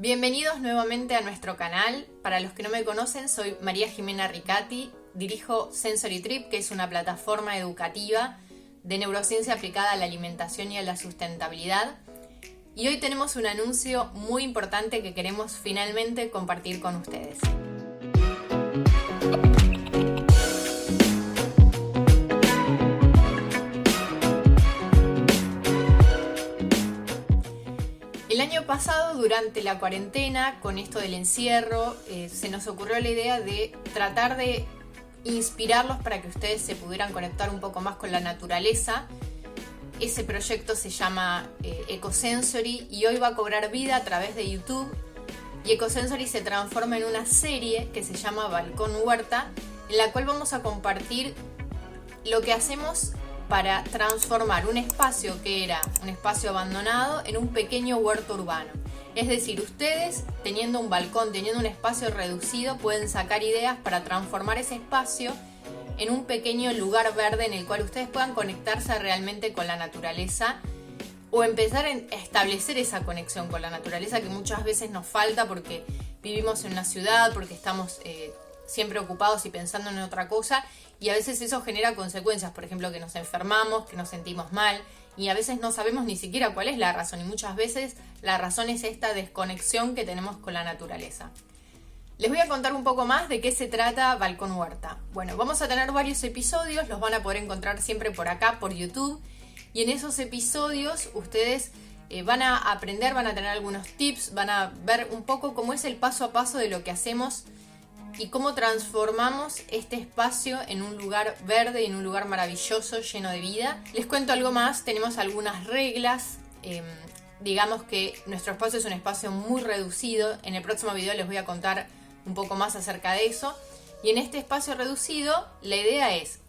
Bienvenidos nuevamente a nuestro canal. Para los que no me conocen, soy María Jimena Ricati, dirijo Sensory Trip, que es una plataforma educativa de neurociencia aplicada a la alimentación y a la sustentabilidad. Y hoy tenemos un anuncio muy importante que queremos finalmente compartir con ustedes. El año pasado, durante la cuarentena, con esto del encierro, se nos ocurrió la idea de tratar de inspirarlos para que ustedes se pudieran conectar un poco más con la naturaleza. Ese proyecto se llama Ecosensory y hoy va a cobrar vida a través de YouTube. Y Ecosensory se transforma en una serie que se llama Balcón Huerta, en la cual vamos a compartir lo que hacemos para transformar un espacio que era un espacio abandonado en un pequeño huerto urbano. Es decir, ustedes teniendo un balcón, teniendo un espacio reducido, pueden sacar ideas para transformar ese espacio en un pequeño lugar verde en el cual ustedes puedan conectarse realmente con la naturaleza o empezar a establecer esa conexión con la naturaleza que muchas veces nos falta porque vivimos en una ciudad, porque estamos siempre ocupados y pensando en otra cosa, y a veces eso genera consecuencias, por ejemplo, que nos enfermamos, que nos sentimos mal, y a veces no sabemos ni siquiera cuál es la razón, y muchas veces la razón es esta desconexión que tenemos con la naturaleza. Les voy a contar un poco más de qué se trata Balcón Huerta. Bueno, vamos a tener varios episodios, los van a poder encontrar siempre por acá, por YouTube, y en esos episodios ustedes van a aprender, van a tener algunos tips, van a ver un poco cómo es el paso a paso de lo que hacemos y cómo transformamos este espacio en un lugar verde, en un lugar maravilloso, lleno de vida. Les cuento algo más, tenemos algunas reglas. Digamos que nuestro espacio es un espacio muy reducido. En el próximo video les voy a contar un poco más acerca de eso. Y en este espacio reducido, la idea es,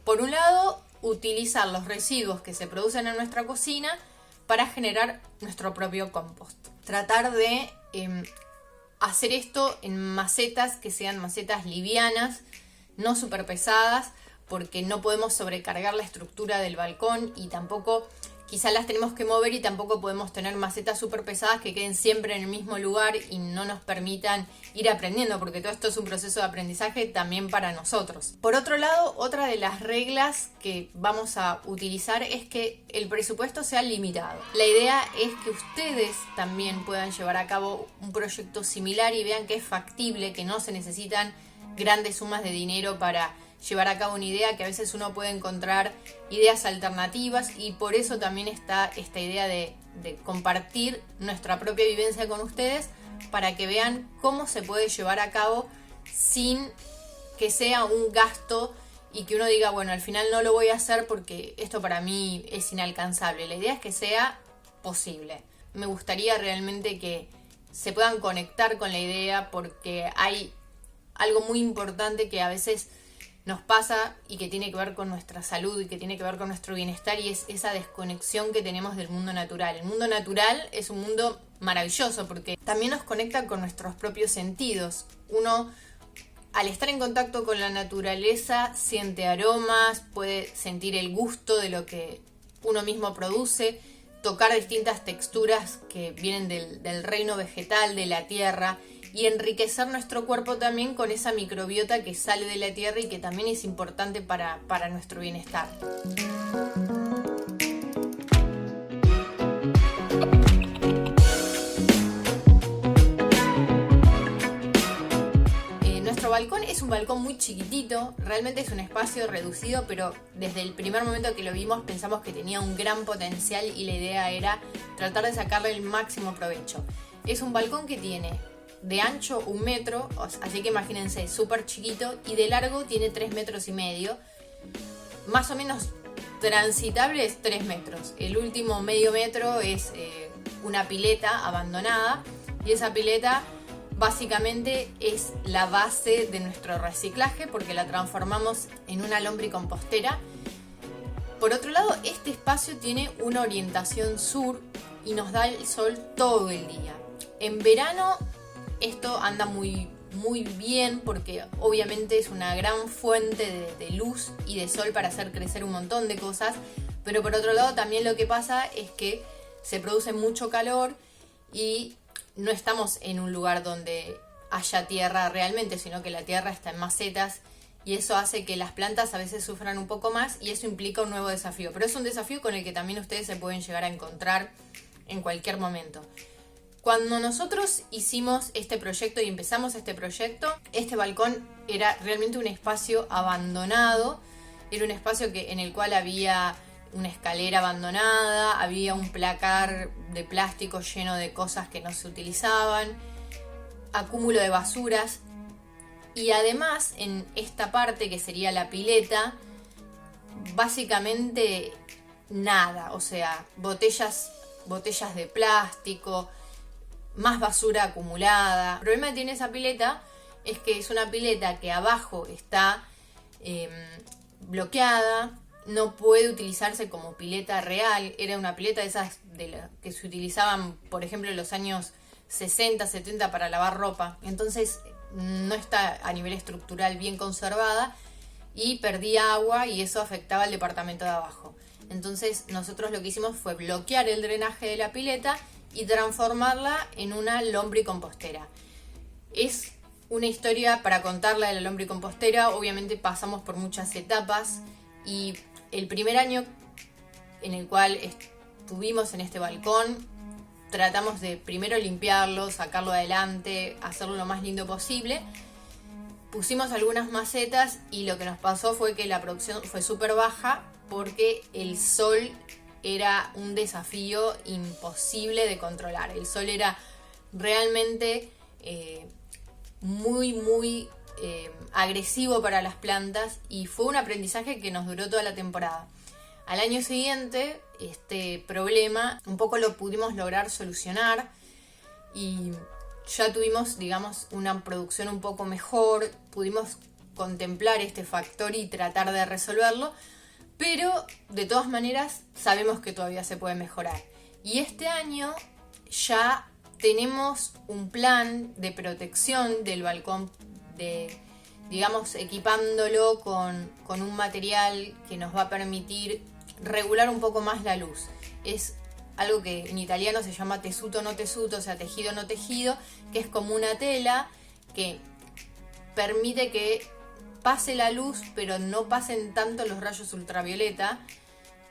por un lado, utilizar los residuos que se producen en nuestra cocina para generar nuestro propio compost. Tratar de hacer esto en macetas que sean macetas livianas, no súper pesadas, porque no podemos sobrecargar la estructura del balcón y tampoco, quizás las tenemos que mover y tampoco podemos tener macetas súper pesadas que queden siempre en el mismo lugar y no nos permitan ir aprendiendo, porque todo esto es un proceso de aprendizaje también para nosotros. Por otro lado, otra de las reglas que vamos a utilizar es que el presupuesto sea limitado. La idea es que ustedes también puedan llevar a cabo un proyecto similar y vean que es factible, que no se necesitan grandes sumas de dinero para llevar a cabo una idea, que a veces uno puede encontrar ideas alternativas, y por eso también está esta idea de compartir nuestra propia vivencia con ustedes para que vean cómo se puede llevar a cabo sin que sea un gasto y que uno diga, bueno, al final no lo voy a hacer porque esto para mí es inalcanzable. La idea es que sea posible. Me gustaría realmente que se puedan conectar con la idea, porque hay algo muy importante que a veces nos pasa y que tiene que ver con nuestra salud y que tiene que ver con nuestro bienestar, y es esa desconexión que tenemos del mundo natural. El mundo natural es un mundo maravilloso porque también nos conecta con nuestros propios sentidos. Uno, al estar en contacto con la naturaleza, siente aromas, puede sentir el gusto de lo que uno mismo produce, tocar distintas texturas que vienen del reino vegetal, de la tierra, y enriquecer nuestro cuerpo también con esa microbiota que sale de la tierra y que también es importante para nuestro bienestar. Nuestro balcón es un balcón muy chiquitito, realmente es un espacio reducido, pero desde el primer momento que lo vimos pensamos que tenía un gran potencial y la idea era tratar de sacarle el máximo provecho. Es un balcón que tiene de ancho 1 metro, así que imagínense, súper chiquito, y de largo tiene 3,5 metros. Más o menos transitable es 3 metros. El último medio metro es una pileta abandonada, y esa pileta básicamente es la base de nuestro reciclaje porque la transformamos en una lombricompostera. Por otro lado, este espacio tiene una orientación sur y nos da el sol todo el día. En verano esto anda muy bien porque obviamente es una gran fuente de luz y de sol para hacer crecer un montón de cosas, pero por otro lado también lo que pasa es que se produce mucho calor y no estamos en un lugar donde haya tierra realmente, sino que la tierra está en macetas y eso hace que las plantas a veces sufran un poco más y eso implica un nuevo desafío. Pero es un desafío con el que también ustedes se pueden llegar a encontrar en cualquier momento. Cuando nosotros hicimos este proyecto y empezamos este proyecto, este balcón era realmente un espacio abandonado, era un espacio en el cual había una escalera abandonada, había un placar de plástico lleno de cosas que no se utilizaban, acúmulo de basuras y además en esta parte que sería la pileta, básicamente nada, o sea, botellas de plástico, más basura acumulada. El problema que tiene esa pileta es que es una pileta que abajo está bloqueada, no puede utilizarse como pileta real. Era una pileta de esas que se utilizaban, por ejemplo, en los años 60, 70 para lavar ropa. Entonces no está a nivel estructural bien conservada y perdía agua y eso afectaba al departamento de abajo. Entonces nosotros lo que hicimos fue bloquear el drenaje de la pileta y transformarla en una lombricompostera. Es una historia para contarla de la lombricompostera. Obviamente pasamos por muchas etapas y el primer año en el cual estuvimos en este balcón tratamos de primero limpiarlo, sacarlo adelante, hacerlo lo más lindo posible. Pusimos algunas macetas y lo que nos pasó fue que la producción fue súper baja porque el sol era un desafío imposible de controlar. El sol era realmente muy agresivo para las plantas y fue un aprendizaje que nos duró toda la temporada. Al año siguiente, este problema un poco lo pudimos lograr solucionar y ya tuvimos, digamos, una producción un poco mejor, pudimos contemplar este factor y tratar de resolverlo, pero de todas maneras sabemos que todavía se puede mejorar. Y este año ya tenemos un plan de protección del balcón, digamos, equipándolo con un material que nos va a permitir regular un poco más la luz. Es algo que en italiano se llama tessuto no tessuto, o sea, tejido no tejido, que es como una tela que permite que pase la luz, pero no pasen tanto los rayos ultravioleta,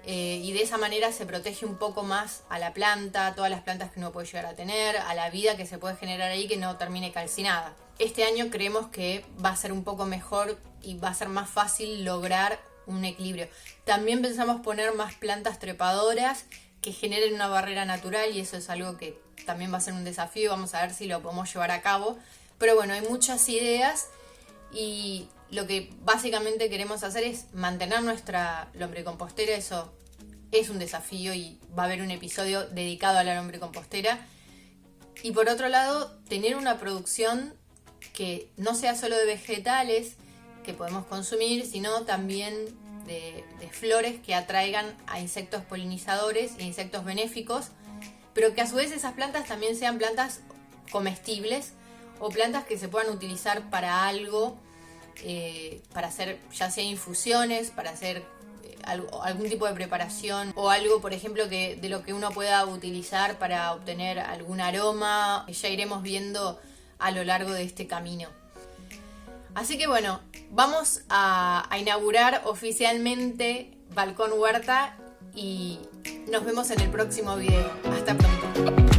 y de esa manera se protege un poco más a la planta, a todas las plantas que uno puede llegar a tener, a la vida que se puede generar ahí que no termine calcinada. Este año creemos que va a ser un poco mejor y va a ser más fácil lograr un equilibrio. También pensamos poner más plantas trepadoras que generen una barrera natural y eso es algo que también va a ser un desafío. Vamos a ver si lo podemos llevar a cabo. Pero bueno, hay muchas ideas y lo que básicamente queremos hacer es mantener nuestra lombricompostera. Eso es un desafío y va a haber un episodio dedicado a la lombricompostera. Y por otro lado, tener una producción que no sea solo de vegetales que podemos consumir, sino también de flores que atraigan a insectos polinizadores e insectos benéficos, pero que a su vez esas plantas también sean plantas comestibles o plantas que se puedan utilizar para algo, para hacer ya sea infusiones, para hacer algún tipo de preparación o algo, por ejemplo, de lo que uno pueda utilizar para obtener algún aroma. Ya iremos viendo a lo largo de este camino. Así que bueno, vamos a inaugurar oficialmente Balcón Huerta y nos vemos en el próximo video. Hasta pronto.